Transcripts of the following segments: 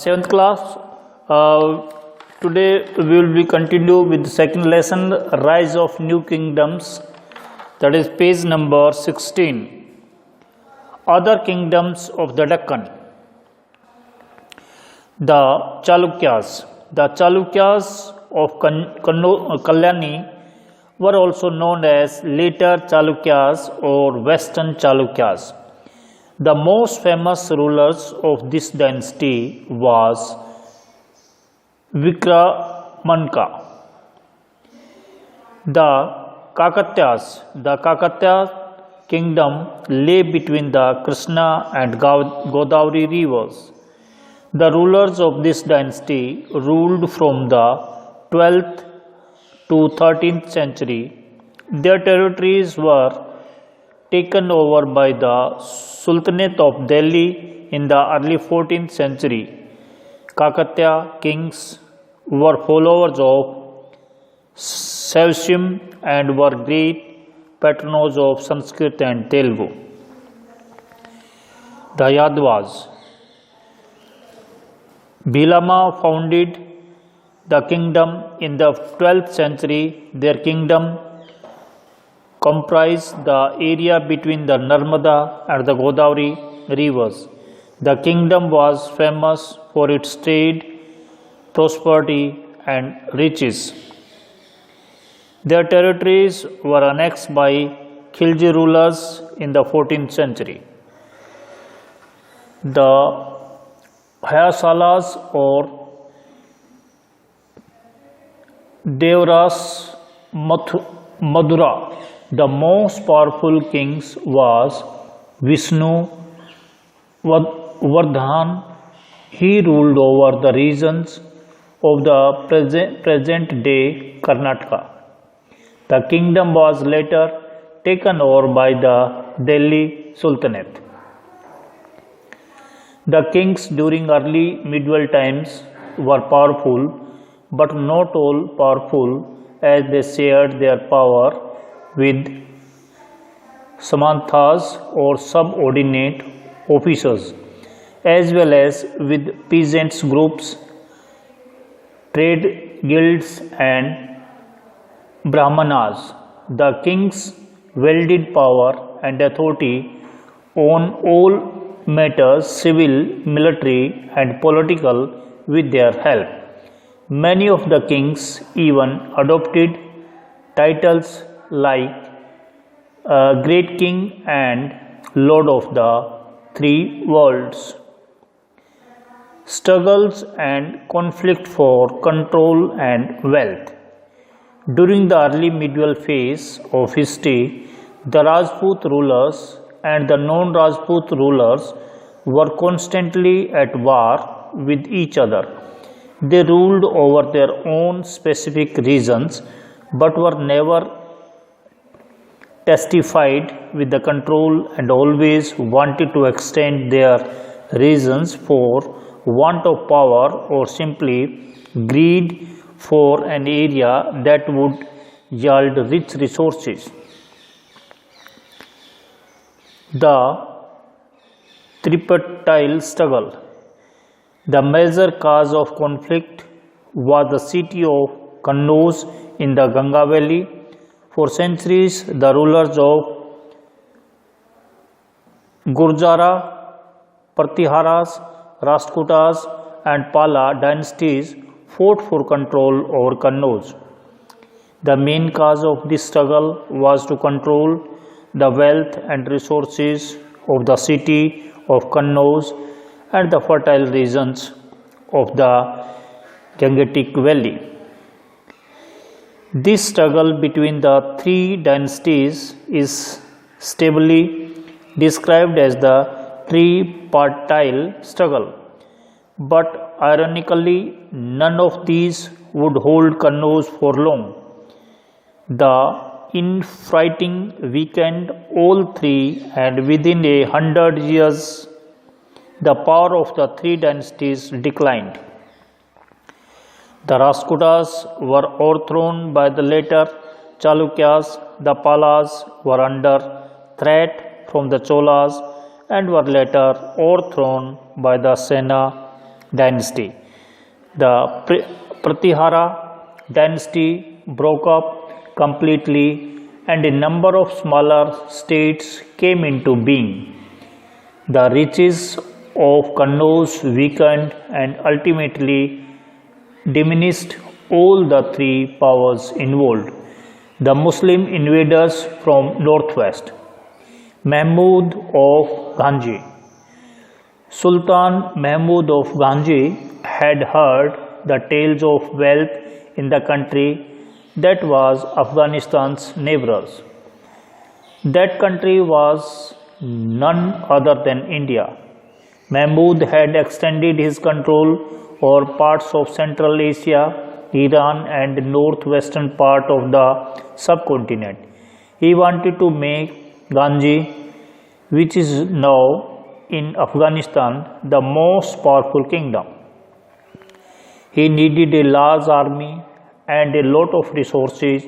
Seventh class. Today we will be continue with the second lesson, Rise of New Kingdoms. That is page number 16. Other kingdoms of the Deccan. The Chalukyas. The Chalukyas of Kalyani were also known as later Chalukyas or Western Chalukyas. The most famous rulers of this dynasty was Vikramanka. The Kakatya kingdom lay between the Krishna and Godavari rivers. The rulers of this dynasty ruled from the 12th to 13th century. Their territories were taken over by the Sultanate of Delhi in the early 14th century. Kakatya kings were followers of Shaivism and were great patrons of Sanskrit and Telugu. The Yadavas. Bhilama founded the kingdom in the 12th century. Their kingdom comprised the area between the Narmada and the Godavari rivers. The kingdom was famous for its trade, prosperity, and riches. Their territories were annexed by Khilji rulers in the 14th century. The Hoysalas or Devaras Madura. The most powerful kings was Vishnu Vardhan. He ruled over the regions of the present day Karnataka. The kingdom was later taken over by the Delhi Sultanate. The kings during early medieval times were powerful, but not all powerful, as they shared their power with samanthas or subordinate officers, as well as with peasants groups, trade guilds, and brahmanas. The kings wielded power and authority on all matters, civil, military, and political, with their help. Many of the kings even adopted titles like Great King and Lord of the Three Worlds. Struggles and conflict for control and wealth. During the early medieval phase of history, the Rajput rulers and the non-Rajput rulers were constantly at war with each other. They ruled over their own specific regions but were never testified with the control and always wanted to extend their regions for want of power or simply greed for an area that would yield rich resources. The tripartite struggle. The major cause of conflict was the city of Kannauj in the Ganga Valley. For centuries, the rulers of Gurjara, Pratiharas, Rashtrakutas, and Pala dynasties fought for control over Kannauj. The main cause of this struggle was to control the wealth and resources of the city of Kannauj and the fertile regions of the Gangetic Valley. This struggle between the three dynasties is stably described as the tripartite struggle, but ironically, none of these would hold Kannauj for long. The infighting weakened all three, and within 100 years, the power of the three dynasties declined. The Rashtrakutas were overthrown by the later Chalukyas. The Palas were under threat from the Cholas and were later overthrown by the Sena dynasty. The Pratihara dynasty broke up completely and a number of smaller states came into being. The riches of Kannauj weakened and ultimately diminished all the three powers involved. The Muslim invaders from northwest. Mahmud of Ghanji. Sultan Mahmud of Ghanji had heard the tales of wealth in the country that was Afghanistan's neighbors. That country was none other than India. Mahmud had extended his control over parts of Central Asia, Iran and northwestern part of the subcontinent. He wanted to make Ghanji, which is now in Afghanistan, the most powerful kingdom. He needed a large army and a lot of resources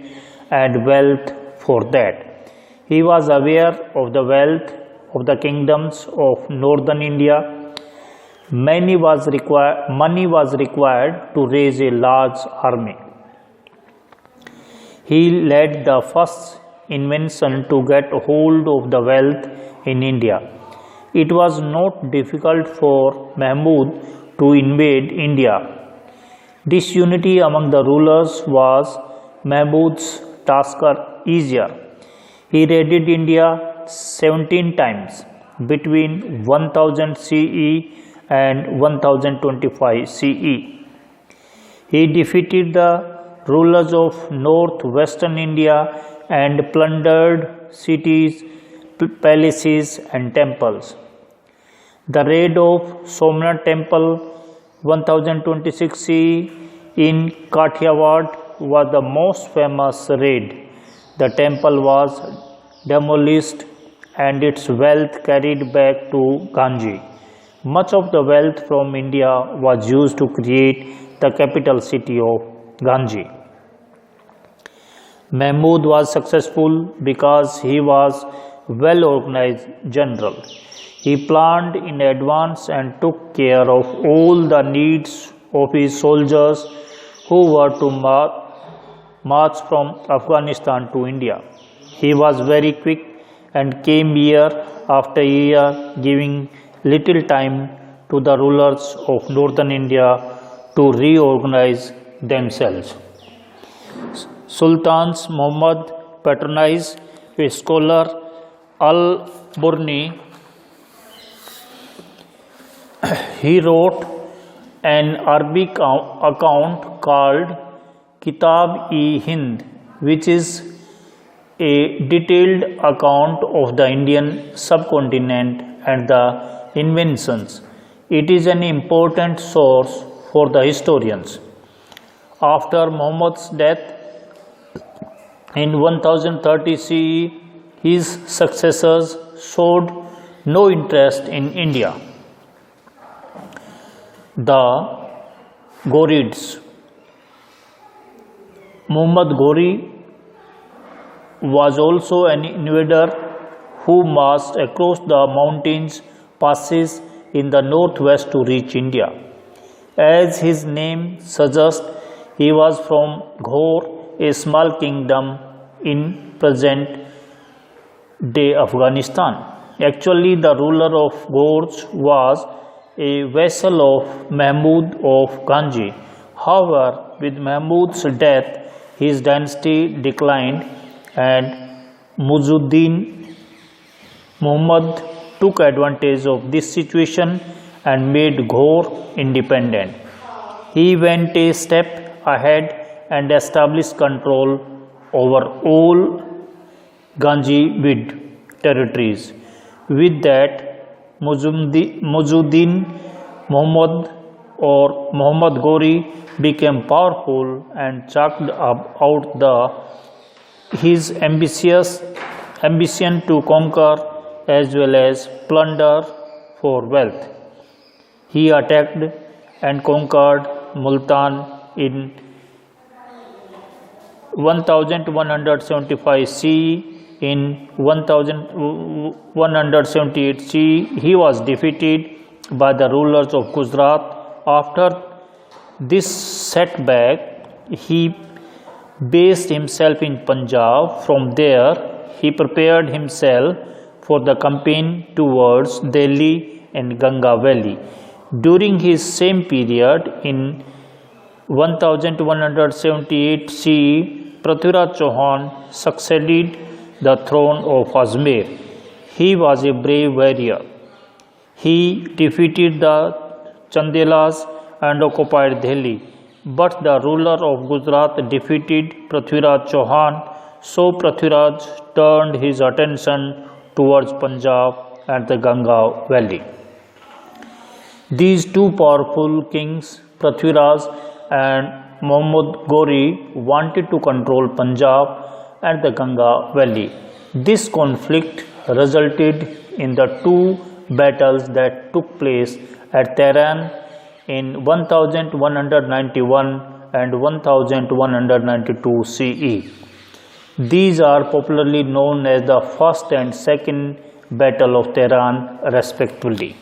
and wealth for that. He was aware of the wealth of the kingdoms of northern India. Money was required to raise a large army. He led the first invention to get hold of the wealth in India. It was not difficult for Mahmud to invade India. Disunity among the rulers was Mahmud's task easier. He raided India 17 times between 1000 CE and 1025 CE. He defeated the rulers of northwestern India and plundered cities, palaces and temples. The raid of Somnath Temple 1026 CE in Kathiawad was the most famous raid. The temple was demolished and its wealth carried back to Ghanji. Much of the wealth from India was used to create the capital city of Ghanji. Mahmud was successful because he was well organized general. He planned in advance and took care of all the needs of his soldiers who were to march from Afghanistan to India. He was very quick and came year after year, giving little time to the rulers of northern India to reorganize themselves. Sultans Muhammad patronized a scholar Al-Burni. He wrote an Arabic account called Kitab-e-Hind, which is a detailed account of the Indian subcontinent and the inventions. It is an important source for the historians. After Muhammad's death in 1030 CE, his successors showed no interest in India. The Ghurids. Muhammad Ghori was also an invader who marched across the mountains passes in the northwest to reach India. As his name suggests, he was from Ghor, a small kingdom in present-day Afghanistan. Actually, the ruler of Ghors was a vassal of Mahmud of Ghanji. However, with Mahmud's death, his dynasty declined and Muzuddin Muhammad took advantage of this situation and made Ghor independent. He went a step ahead and established control over all Ghanjivid territories. With that, Muzuddin Muhammad or Muhammad Ghori became powerful and chalked out his ambition to conquer as well as plunder for wealth. He attacked and conquered Multan in 1175 CE. In 1178 CE, he was defeated by the rulers of Gujarat After this setback, he based himself in Punjab. From there, he prepared himself for the campaign towards Delhi and Ganga Valley. During his same period, in 1178 CE, Prithviraj Chauhan succeeded the throne of Ajmer. He was a brave warrior. He defeated the Chandelas and occupied Delhi. But the ruler of Gujarat defeated Prithviraj Chauhan, so Prithviraj turned his attention towards Punjab and the Ganga Valley. These two powerful kings, Prithviraj and Muhammad Ghori, wanted to control Punjab and the Ganga Valley. This conflict resulted in the two battles that took place at Tehran in 1191 and 1192 CE. These are popularly known as the First and Second Battle of Tehran, respectively.